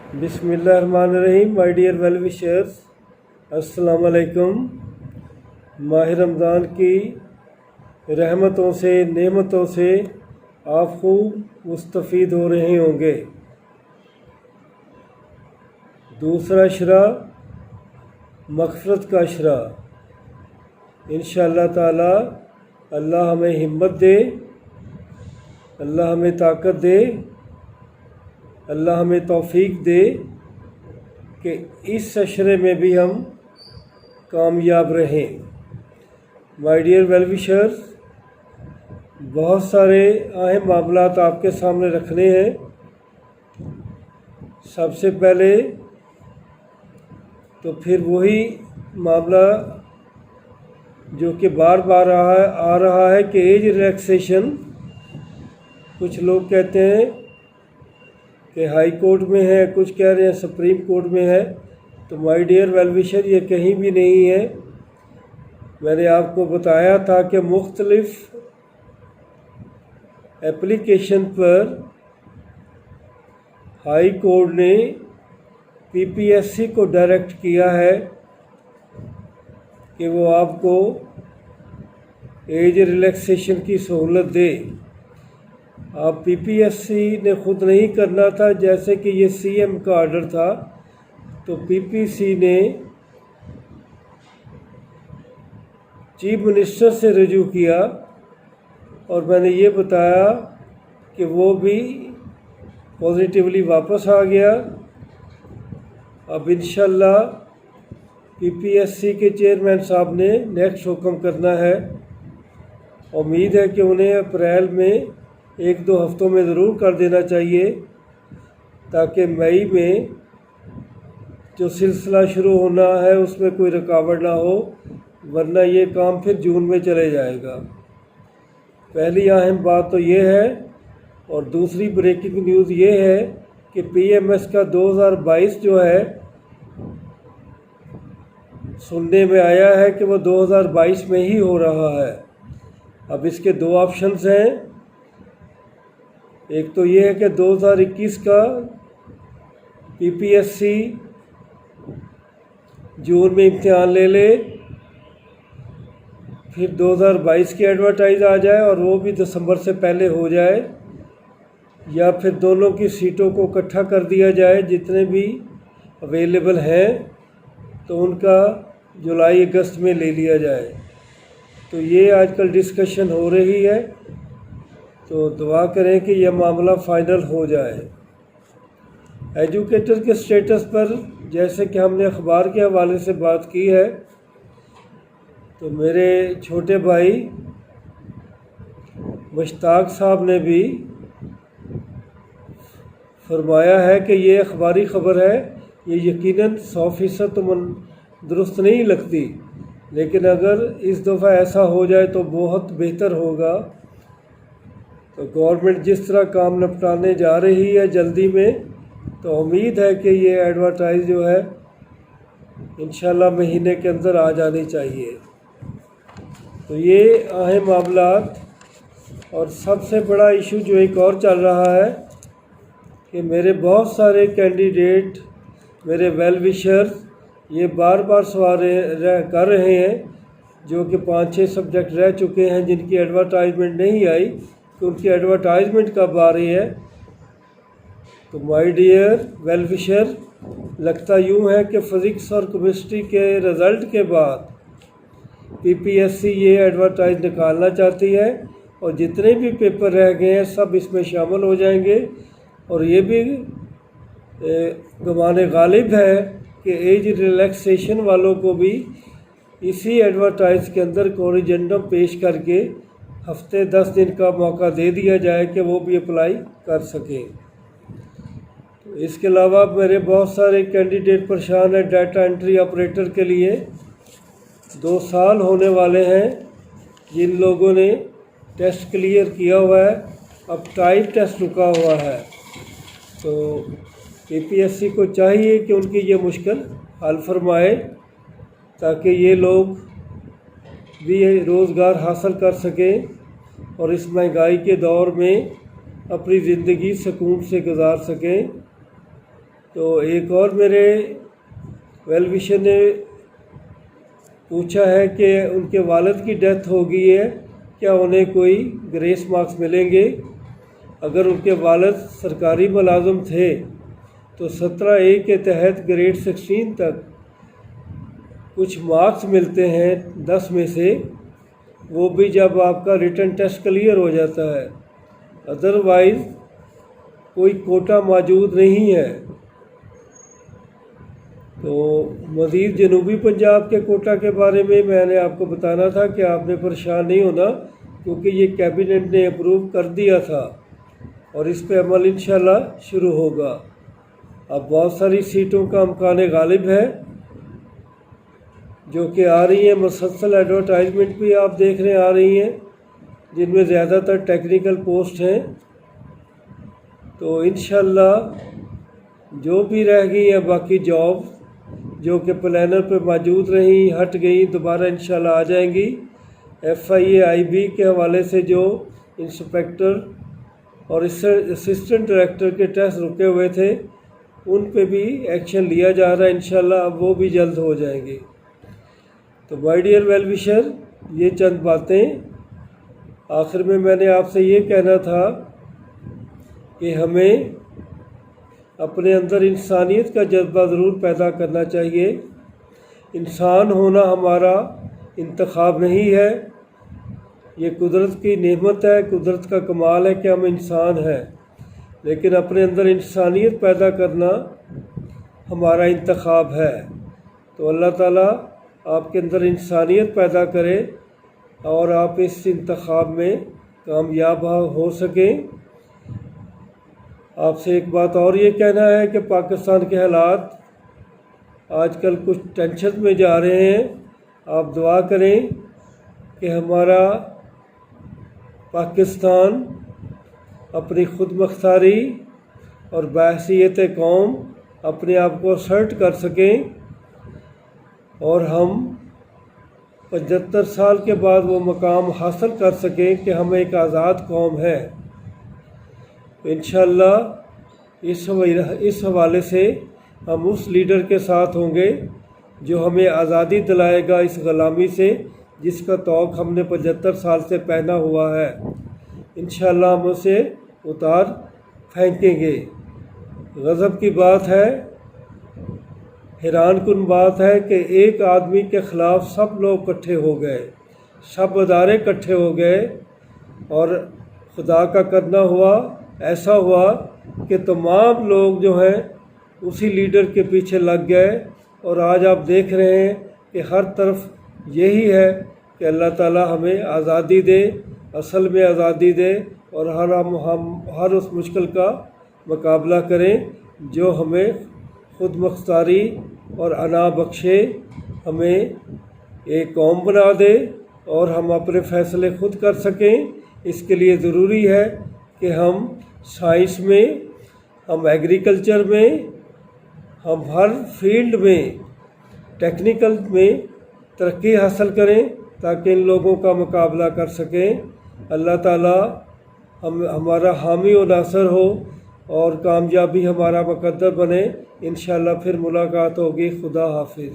बिस्मिल्लाहिर्रहमानिर्रहीम। My dear well wishers, अस्सलाम वालेकुम। माह रमज़ान की रहमतों से, नेमतों से आप खूब मुस्तफ़ीद हो रहे होंगे। दूसरा अशरा मग़फ़िरत का अशरा। इंशाअल्लाह ताला अल्लाह हमें हिम्मत दे, अल्लाह हमें ताकत दे, अल्लाह हमें तौफ़ीक दे कि इस अशरे में भी हम कामयाब रहें। माय डियर वेल विशर्स, बहुत सारे अहम मामलात आपके सामने रखने हैं। सबसे पहले तो फिर वही मामला जो कि बार बार आ रहा है कि एज रिलैक्सेशन। कुछ लोग कहते हैं कि हाई कोर्ट में है, कुछ कह रहे हैं सुप्रीम कोर्ट में है। तो माय डियर वेल विशर, ये कहीं भी नहीं है। मैंने आपको बताया था कि मुख्तलिफ एप्लीकेशन पर हाई कोर्ट ने पीपीएससी को डायरेक्ट किया है कि वो आपको एज रिलैक्सेशन की सहूलत दे। आप पीपीएससी ने ख़ुद नहीं करना था, जैसे कि ये सीएम का आर्डर था, तो पीपीसी ने चीफ मिनिस्टर से रजू किया और मैंने ये बताया कि वो भी पॉजिटिवली वापस आ गया। अब इंशाल्लाह पीपीएससी के चेयरमैन साहब ने नेक्स्ट हुक्म करना है। उम्मीद है कि उन्हें अप्रैल में 1-2 हफ्तों में ज़रूर कर देना चाहिए, ताकि मई में जो सिलसिला शुरू होना है उसमें कोई रुकावट ना हो, वरना ये काम फिर जून में चले जाएगा। पहली अहम बात तो ये है। और दूसरी ब्रेकिंग न्यूज़ ये है कि पीएमएस का 2022 जो है, सुनने में आया है कि वो 2022 में ही हो रहा है। अब इसके 2 ऑप्शंस हैं। एक तो ये है कि 2021 का पीपीएससी जून में इम्तिहान ले ले, फिर 2022 की एडवर्टाइज आ जाए और वो भी दिसंबर से पहले हो जाए, या फिर दोनों की सीटों को इकट्ठा कर दिया जाए जितने भी अवेलेबल हैं, तो उनका जुलाई अगस्त में ले लिया जाए। तो ये आजकल डिस्कशन हो रही है, तो दुआ करें कि यह मामला फ़ाइनल हो जाए। एजुकेटर के स्टेटस पर जैसे कि हमने अखबार के हवाले से बात की है, तो मेरे छोटे भाई मुश्ताक साहब ने भी फरमाया है कि ये अखबारी ख़बर है, ये यकीनन 100% तो दुरुस्त नहीं लगती, लेकिन अगर इस दफ़ा ऐसा हो जाए तो बहुत बेहतर होगा। तो गवर्नमेंट जिस तरह काम निपटाने जा रही है जल्दी में, तो उम्मीद है कि ये एडवर्टाइज जो है इंशाल्लाह महीने के अंदर आ जानी चाहिए। तो ये अहम मामलात। और सबसे बड़ा इशू जो एक और चल रहा है कि मेरे बहुत सारे कैंडिडेट, मेरे वेल विशर्स, ये बार बार सवाल कर रहे हैं, जो कि 5-6 सब्जेक्ट रह चुके हैं जिनकी एडवर्टाइजमेंट नहीं आई, कि उनकी एडवर्टाइजमेंट कब आ रही है। तो माय डियर वेल विशर, लगता यूँ है कि फ़िज़िक्स और केमिस्ट्री के रिज़ल्ट के बाद पीपीएससी ये एडवर्टाइज निकालना चाहती है, और जितने भी पेपर रह गए हैं सब इसमें शामिल हो जाएंगे। और ये भी गुमाने गालिब है कि एज रिलैक्सेशन वालों को भी इसी एडवर्टाइज के अंदर कोरिजेंडम पेश करके हफ्ते 10 दिन का मौका दे दिया जाए कि वो भी अप्लाई कर सकें। तो इसके अलावा मेरे बहुत सारे कैंडिडेट परेशान हैं डाटा एंट्री ऑपरेटर के लिए। 2 साल होने वाले हैं जिन लोगों ने टेस्ट क्लियर किया हुआ है, अब टाइप टेस्ट रुका हुआ है। तो पीपीएससी को चाहिए कि उनकी ये मुश्किल हल फरमाए, ताकि ये लोग भी रोज़गार हासिल कर सकें और इस महंगाई के दौर में अपनी ज़िंदगी सुकून से गुजार सकें। تو ایک اور میرے ویل وشر نے پوچھا ہے کہ ان کے والد کی ڈیتھ ہو گئی ہے، کیا انہیں کوئی گریس مارکس ملیں گے؟ اگر ان کے والد سرکاری ملازم تھے تو 17A کے تحت گریڈ 16 تک کچھ مارکس ملتے ہیں 10 میں سے، وہ بھی جب آپ کا ریٹن ٹیسٹ کلیئر ہو جاتا ہے، ادروائز کوئی کوٹا موجود نہیں ہے۔ تو مزید جنوبی پنجاب کے کوٹا کے بارے میں نے آپ کو بتانا تھا کہ آپ نے پریشان نہیں ہونا، کیونکہ یہ کیبنٹ نے اپروو کر دیا تھا اور اس پہ عمل انشاءاللہ شروع ہوگا۔ اب بہت ساری سیٹوں کا امکان غالب ہے جو کہ آ رہی ہیں، مسلسل ایڈورٹائزمنٹ بھی آپ دیکھ رہے ہیں آ رہی ہیں، جن میں زیادہ تر ٹیکنیکل پوسٹ ہیں۔ تو انشاءاللہ جو بھی رہ گئی ہیں باقی جاب جو کہ پلانر پہ موجود رہیں، ہٹ گئیں، دوبارہ انشاءاللہ آ جائیں گی۔ FIA-IB کے حوالے سے جو انسپیکٹر اور اسسٹنٹ ڈائریکٹر کے ٹیسٹ رکے ہوئے تھے ان پہ بھی ایکشن لیا جا رہا ہے انشاءاللہ، اب وہ بھی جلد ہو جائیں گے۔ تو مائی ڈیئر ویل وشر، یہ چند باتیں آخر میں نے آپ سے یہ کہنا تھا کہ ہمیں اپنے اندر انسانیت کا جذبہ ضرور پیدا کرنا چاہیے۔ انسان ہونا ہمارا انتخاب نہیں ہے، یہ قدرت کی نعمت ہے، قدرت کا کمال ہے کہ ہم انسان ہیں، لیکن اپنے اندر انسانیت پیدا کرنا ہمارا انتخاب ہے۔ تو اللہ تعالیٰ آپ کے اندر انسانیت پیدا کرے اور آپ اس انتخاب میں کامیاب ہو سکیں۔ آپ سے ایک بات اور یہ کہنا ہے کہ پاکستان کے حالات آج کل کچھ ٹینشن میں جا رہے ہیں، آپ دعا کریں کہ ہمارا پاکستان اپنی خود مختاری اور بحیثیت قوم اپنے آپ کو اسرٹ کر سکیں اور ہم 75 سال کے بعد وہ مقام حاصل کر سکیں کہ ہم ایک آزاد قوم ہے۔ انشاءاللہ اس حوالے سے ہم اس لیڈر کے ساتھ ہوں گے جو ہمیں آزادی دلائے گا اس غلامی سے جس کا طوق ہم نے 75 سال سے پہنا ہوا ہے۔ انشاءاللہ ہم اسے اتار پھینکیں گے۔ غضب کی بات ہے، حیران کن بات ہے کہ ایک آدمی کے خلاف سب لوگ اکٹھے ہو گئے، سب ادارے اکٹھے ہو گئے اور خدا کا کرنا ہوا، ایسا ہوا کہ تمام لوگ جو ہیں اسی لیڈر کے پیچھے لگ گئے، اور آج آپ دیکھ رہے ہیں کہ ہر طرف یہی ہے کہ اللہ تعالی ہمیں آزادی دے، اصل میں آزادی دے، اور ہم ہر اس مشکل کا مقابلہ کریں جو ہمیں خود مختاری اور انا بخشے، ہمیں ایک قوم بنا دے اور ہم اپنے فیصلے خود کر سکیں۔ اس کے لیے ضروری ہے کہ ہم سائنس میں، ہم ایگریکلچر میں، ہم ہر فیلڈ میں، ٹیکنیکل میں ترقی حاصل کریں تاکہ ان لوگوں کا مقابلہ کر سکیں۔ اللہ تعالیٰ ہمارا حامی و ناصر ہو اور کامیابی ہمارا مقدر بنے۔ انشاءاللہ پھر ملاقات ہوگی۔ خدا حافظ۔